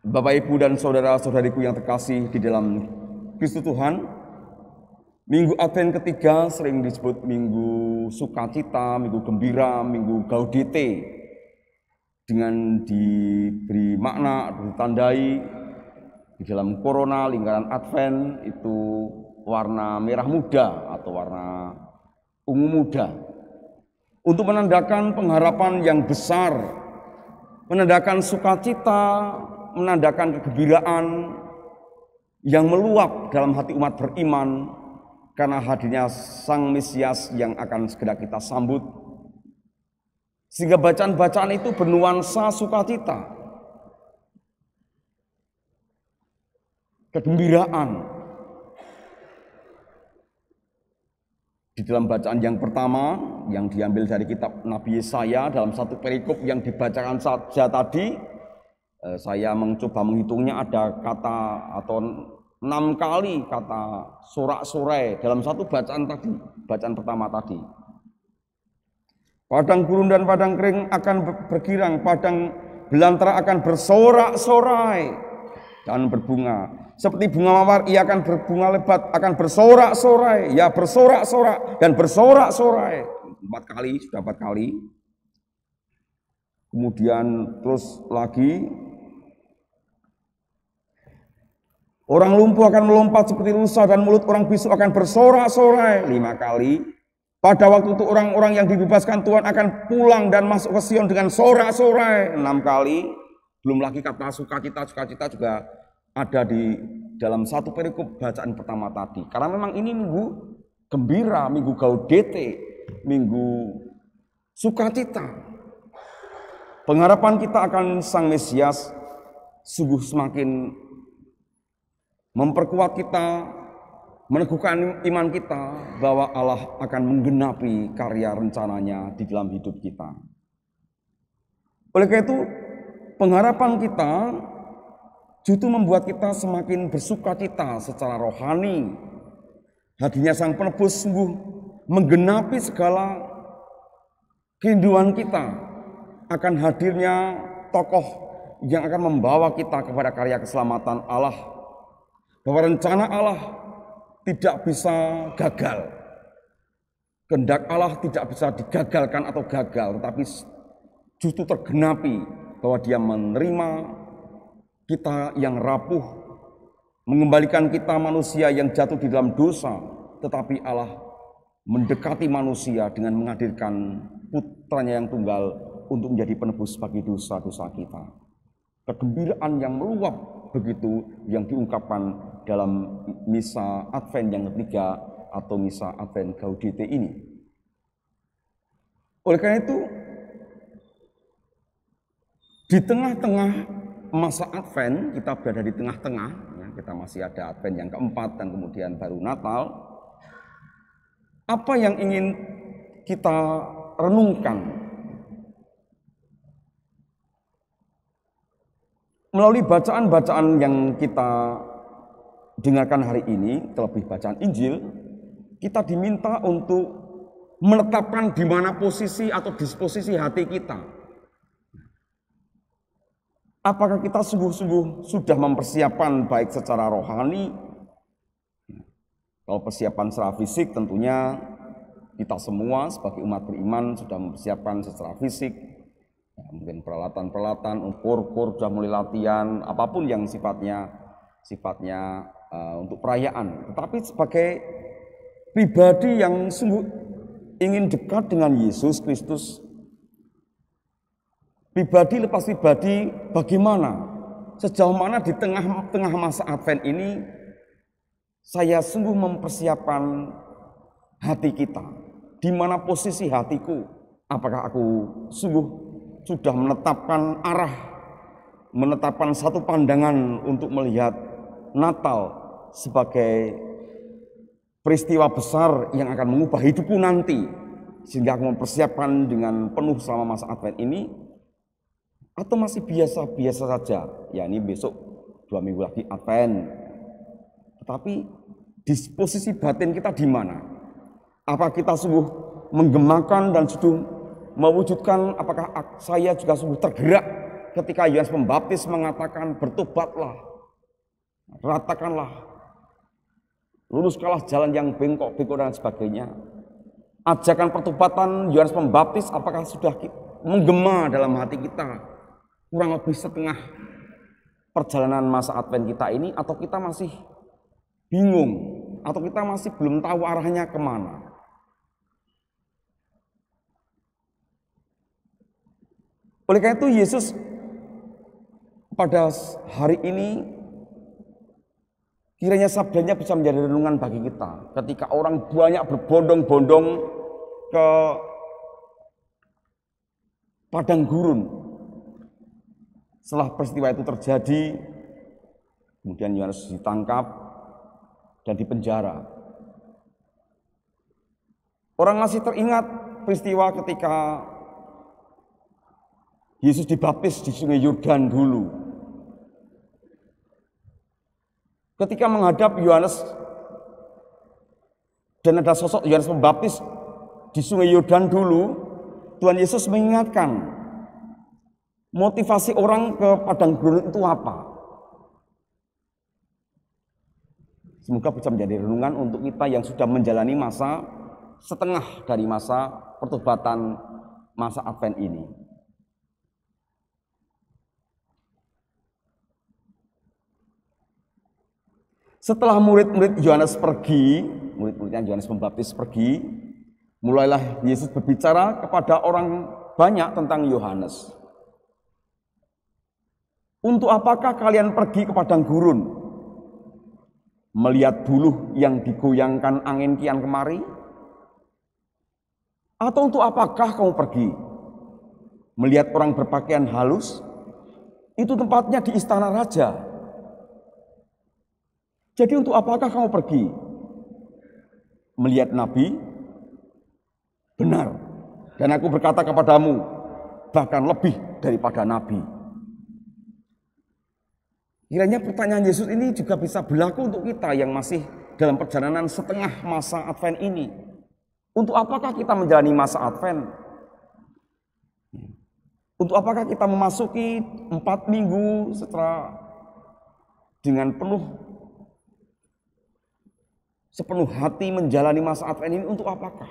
Bapak, Ibu, dan saudara-saudariku yang terkasih di dalam Kristus Tuhan, Minggu Advent ketiga sering disebut Minggu Sukacita, Minggu Gembira, Minggu Gaudete, dengan diberi makna, ditandai di dalam corona lingkaran Advent itu warna merah muda atau warna ungu muda, untuk menandakan pengharapan yang besar, menandakan sukacita, menandakan kegembiraan yang meluap dalam hati umat beriman karena hadirnya Sang Mesias yang akan segera kita sambut. Sehingga bacaan-bacaan itu bernuansa sukacita, kegembiraan. Di dalam bacaan yang pertama yang diambil dari kitab Nabi Yesaya dalam satu perikop yang dibacakan saja tadi, saya mencoba menghitungnya, ada kata atau 6 kali kata sorak-sorai dalam satu bacaan tadi, bacaan pertama tadi. Padang gurun dan padang kering akan bergirang, padang belantara akan bersorak-sorai dan berbunga. Seperti bunga mawar ia akan berbunga lebat, akan bersorak-sorai, ya bersorak-sorak dan bersorak-sorai. 4 kali, sudah 4 kali. Kemudian terus lagi, orang lumpuh akan melompat seperti rusa dan mulut orang bisu akan bersorak-sorai. 5 kali. Pada waktu itu orang-orang yang dibebaskan Tuhan akan pulang dan masuk ke Sion dengan sorak-sorai. 6 kali. Belum lagi kata sukacita, sukacita juga ada di dalam satu perikop bacaan pertama tadi. Karena memang ini minggu gembira, minggu gaudete, minggu sukacita. Pengharapan kita akan Sang Mesias sungguh semakin memperkuat kita, meneguhkan iman kita bahwa Allah akan menggenapi karya rencananya di dalam hidup kita. Oleh karena itu, pengharapan kita justru membuat kita semakin bersukacita secara rohani. Hadirnya Sang Penebus sungguh menggenapi segala kerinduan kita akan hadirnya tokoh yang akan membawa kita kepada karya keselamatan Allah. Bahwa rencana Allah tidak bisa gagal. Kehendak Allah tidak bisa digagalkan atau gagal, tetapi justru tergenapi bahwa Dia menerima kita yang rapuh, mengembalikan kita manusia yang jatuh di dalam dosa, tetapi Allah mendekati manusia dengan menghadirkan putranya yang tunggal untuk menjadi penebus bagi dosa-dosa kita. Kegembiraan yang meluap begitu yang diungkapkan dalam misa Advent yang ketiga atau misa Advent Gaudete ini. Oleh karena itu, di tengah-tengah masa Advent, kita berada di tengah-tengah, ya, kita masih ada Advent yang keempat dan kemudian baru Natal. Apa yang ingin kita renungkan melalui bacaan-bacaan yang kita dengarkan hari ini, terlebih bacaan Injil, kita diminta untuk menetapkan di mana posisi atau disposisi hati kita. Apakah kita sungguh-sungguh sudah mempersiapkan baik secara rohani? Kalau persiapan secara fisik tentunya kita semua sebagai umat beriman sudah mempersiapkan secara fisik. Ya, mungkin peralatan-peralatan, kur sudah mulai latihan, apapun yang sifatnya untuk perayaan. Tetapi sebagai pribadi yang sungguh ingin dekat dengan Yesus Kristus, pribadi lepas pribadi, bagaimana, sejauh mana di tengah masa Advent ini saya sungguh mempersiapkan hati kita. Di mana posisi hatiku? Apakah aku sungguh sudah menetapkan arah, menetapkan satu pandangan untuk melihat Natal sebagai peristiwa besar yang akan mengubah hidupku nanti, sehingga aku mempersiapkan dengan penuh selama masa Advent ini? Atau masih biasa-biasa saja? Ya, ini besok 2 minggu lagi Advent. Tetapi disposisi batin kita di mana? Apa kita sungguh menggemakan dan sungguh mewujudkan, apakah saya juga sungguh tergerak ketika Yohanes Pembaptis mengatakan bertobatlah, ratakanlah, luruskanlah jalan yang bengkok-bengkok dan sebagainya. Ajakan pertobatan Yohanes Pembaptis apakah sudah menggema dalam hati kita? Kurang lebih setengah perjalanan masa Advent kita ini, atau kita masih bingung, atau kita masih belum tahu arahnya kemana? Oleh karena itu Yesus pada hari ini kiranya sabdanya bisa menjadi renungan bagi kita. Ketika orang banyak berbondong-bondong ke padang gurun, setelah peristiwa itu terjadi, kemudian Yohanes ditangkap dan dipenjara. Orang masih teringat peristiwa ketika Yesus dibaptis di Sungai Yordan dulu. Ketika menghadap Yohanes dan ada sosok Yohanes Pembaptis di Sungai Yordan dulu, Tuhan Yesus mengingatkan motivasi orang ke padang gurun itu apa. Semoga bisa menjadi renungan untuk kita yang sudah menjalani masa setengah dari masa pertobatan masa Advent ini. Setelah murid-murid Yohanes pergi, murid-muridnya Yohanes Pembaptis pergi, mulailah Yesus berbicara kepada orang banyak tentang Yohanes. Untuk apakah kalian pergi ke padang gurun? Melihat buluh yang digoyangkan angin kian kemari? Atau untuk apakah kamu pergi? Melihat orang berpakaian halus? Itu tempatnya di istana raja. Jadi untuk apakah kamu pergi? Melihat nabi? Benar. Dan aku berkata kepadamu, bahkan lebih daripada nabi. Kiranya pertanyaan Yesus ini juga bisa berlaku untuk kita yang masih dalam perjalanan setengah masa Advent ini. Untuk apakah kita menjalani masa Advent? Untuk apakah kita memasuki 4 minggu setelah dengan sepenuh hati menjalani masa Advent ini, untuk apakah?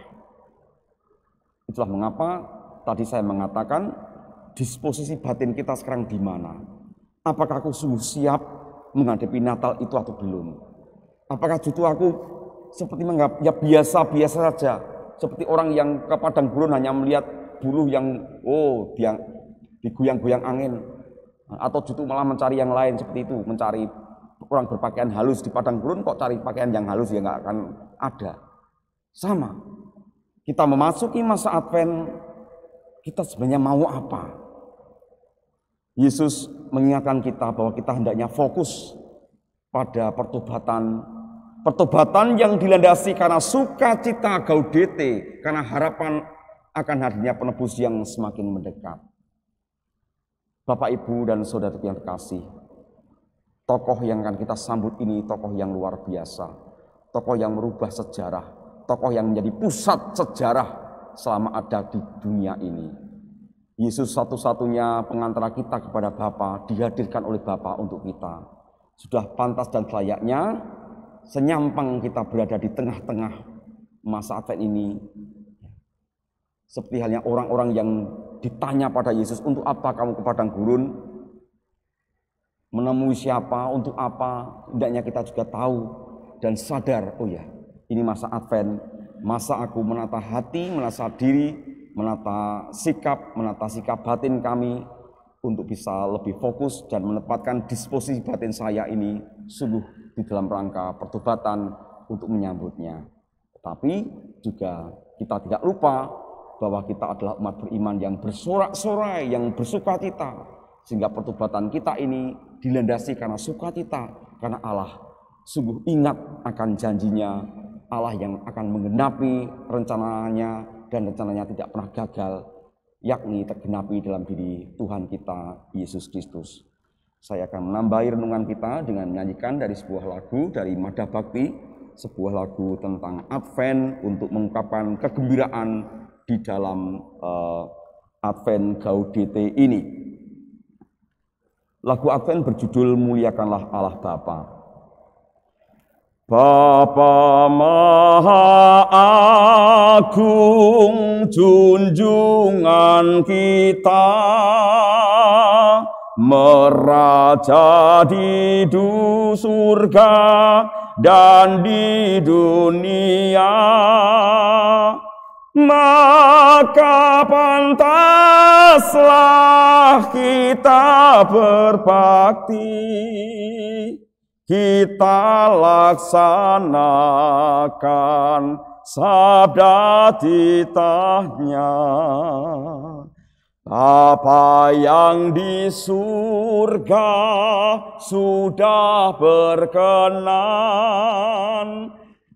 Itulah mengapa tadi saya mengatakan disposisi batin kita sekarang di mana? Apakah aku sungguh siap menghadapi Natal itu atau belum? Apakah justru aku seperti menganggap ya biasa-biasa saja, seperti orang yang ke padang gurun hanya melihat buluh yang dia digoyang-goyang angin, atau justru malah mencari yang lain seperti itu, mencari orang berpakaian halus di padang gurun, kok cari pakaian yang halus ya nggak akan ada. Sama, kita memasuki masa Advent, kita sebenarnya mau apa? Yesus mengingatkan kita bahwa kita hendaknya fokus pada pertobatan yang dilandasi karena sukacita gaudete, karena harapan akan hadirnya penebus yang semakin mendekat. Bapak, Ibu, dan saudara yang terkasih, tokoh yang akan kita sambut ini tokoh yang luar biasa, tokoh yang merubah sejarah, tokoh yang menjadi pusat sejarah selama ada di dunia ini. Yesus satu-satunya pengantara kita kepada Bapa, dihadirkan oleh Bapa untuk kita. Sudah pantas dan layaknya senyampang kita berada di tengah-tengah masa Advent ini. Seperti halnya orang-orang yang ditanya pada Yesus, untuk apa kamu ke padang gurun? Menemui siapa, untuk apa? Hendaknya kita juga tahu dan sadar, oh ya, ini masa Advent, masa aku menata hati, menata diri, menata sikap batin kami untuk bisa lebih fokus dan menempatkan disposisi batin saya ini sungguh di dalam rangka pertobatan untuk menyambutnya. Tetapi juga kita tidak lupa bahwa kita adalah umat beriman yang bersorak-sorai, yang bersukacita, sehingga pertobatan kita ini dilandasi karena sukacita, karena Allah sungguh ingat akan janjinya, Allah yang akan menggenapi rencananya, dan rencananya tidak pernah gagal, yakni tergenapi dalam diri Tuhan kita Yesus Kristus. Saya akan menambahi renungan kita dengan menyanyikan dari sebuah lagu dari Mada Bakti, sebuah lagu tentang Advent untuk mengungkapkan kegembiraan di dalam Advent Gaudete ini. Lagu Advent berjudul Muliakanlah Allah Bapa. Bapa Maha Agung, junjungan kita, meraja di surga dan di dunia, maka pantaslah kita berbakti, kita laksanakan sabda titahnya. Bapa yang di surga sudah berkenan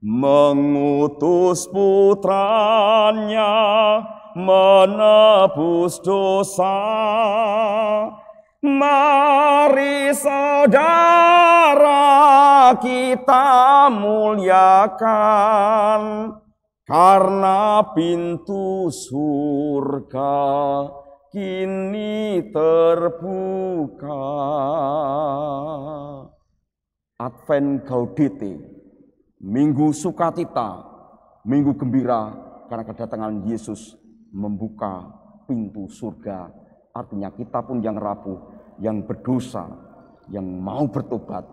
mengutus putranya menebus dosa. Mari saudara kita muliakan, karena pintu surga kini terbuka. Advent Gaudete, Minggu Sukacita, Minggu Gembira, karena kedatangan Yesus membuka pintu surga. Artinya kita pun yang rapuh, yang berdosa, yang mau bertobat,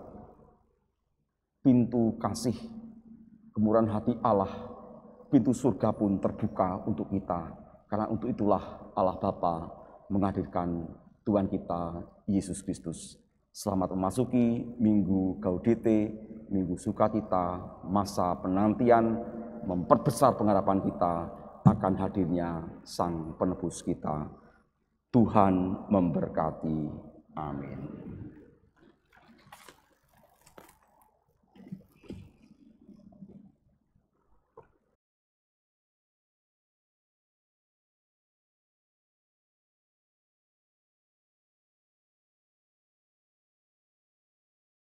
pintu kasih, kemurahan hati Allah, pintu surga pun terbuka untuk kita. Karena untuk itulah Allah Bapa menghadirkan Tuhan kita, Yesus Kristus. Selamat memasuki Minggu Gaudete, Minggu Sukacita, masa penantian, memperbesar pengharapan kita akan hadirnya Sang Penebus kita. Tuhan memberkati. Amin.